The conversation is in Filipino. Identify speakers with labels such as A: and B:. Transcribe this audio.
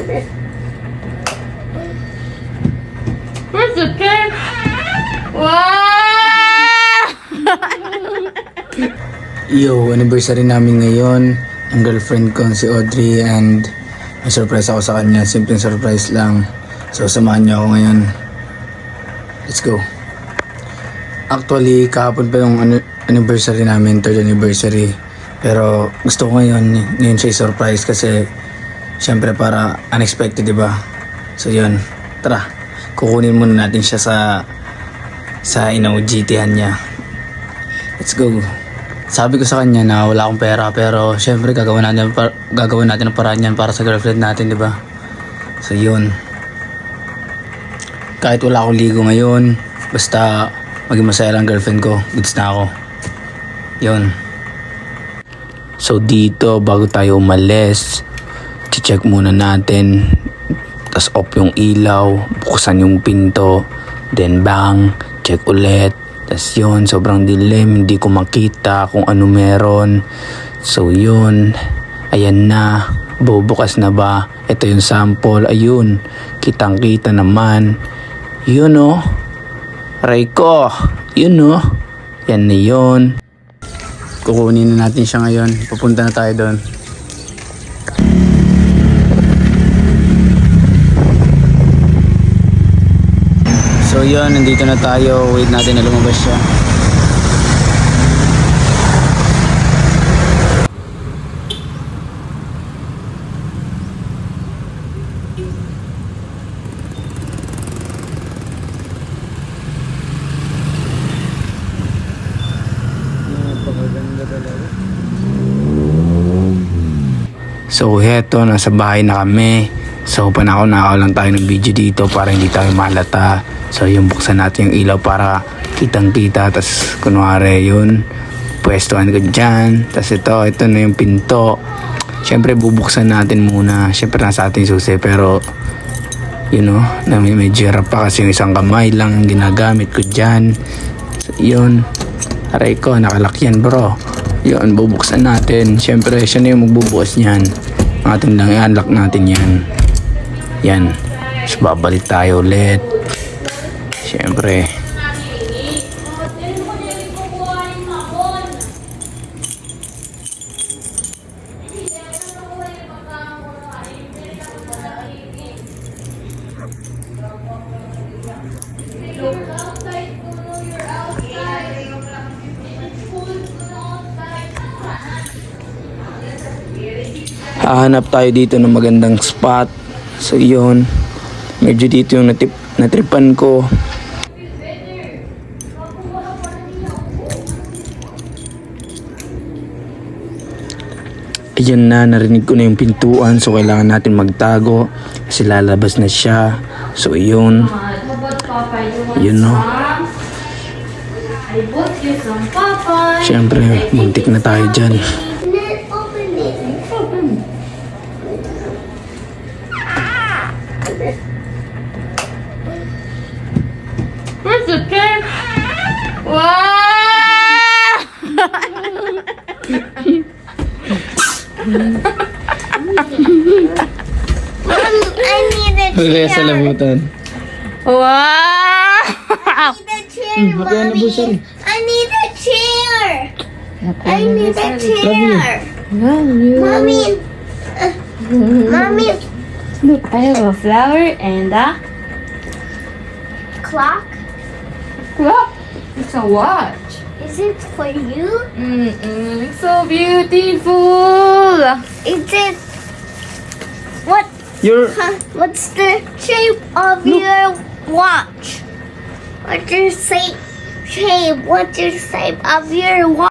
A: Where's the cake? Wow!
B: Yo, anniversary namin ngayon. Ang girlfriend ko si Audrey and may surprise ako sa kanya. Simpleng surprise lang. So samahan niyo ako ngayon. Let's go. Actually, kahapon pa yung anniversary namin, 3rd anniversary. Pero gusto ko ngayon siya surprise kasi syempre para unexpected, diba? So yun, tara. Kukunin muna natin siya sa GT-han niya. Let's go. Sabi ko sa kanya na wala akong pera pero syempre gagawin natin ang paraan yan para sa girlfriend natin, di ba? So yun. Kahit wala akong ligo ngayon, basta maging masaya lang girlfriend ko, goods na ako. Yun. So dito bago tayo umalis, check muna natin. Tas off yung ilaw, buksan yung pinto, then bang, check ulit. Tas yun, sobrang dilim, hindi ko makita kung ano meron. So yun, ayan na, bubukas na ba? Ito yung sample, ayun, kitang kita naman. Yun o, aray ko, yun o, yan na yun. Kukunin na natin siya ngayon, pupunta na tayo doon. So yun, nandito na tayo. Wait natin na lumabas siya. So heto, nasa bahay na kami. So panakaw-nakaw lang tayo ng video dito para hindi tayo malata. So yung buksan natin yung ilaw para kitang-kita. Tapos kunwari yun, pwestuhan ko dyan. Tapos ito na yung pinto. Siyempre bubuksan natin muna. Siyempre nasa ating susi pero you know, medyo hirap pa kasi yung isang kamay lang ang ginagamit ko dyan. So yun, aray ko, nakalakyan bro. Yun, bubuksan natin. Siyempre siya na yung magbubukas niyan. Ating lang i-unlock natin yan. Yan. So babalik tayo ulit. Siyempre. Hahanap tayo dito ng magandang spot. So yun, medyo dito yung natripan ko. Ayan na, narinig ko na yung pintuan. So kailangan natin magtago kasi lalabas na siya. So yun, yun no. Siyempre, muntik na tayo dyan.
A: Where's the cake? Wow!
C: I need a
B: Kaya sa
C: chair.
B: labutan.
A: Wow!
C: I need a chair, Mommy. I need a chair. I need a chair. Mommy. Mommy.
A: Look, I have a flower and a
C: Clock?
A: clock. It's a watch.
C: Is it for you?
A: It's so beautiful.
C: Is it... What? What's the shape of your watch? What's your shape? What's your shape of your watch?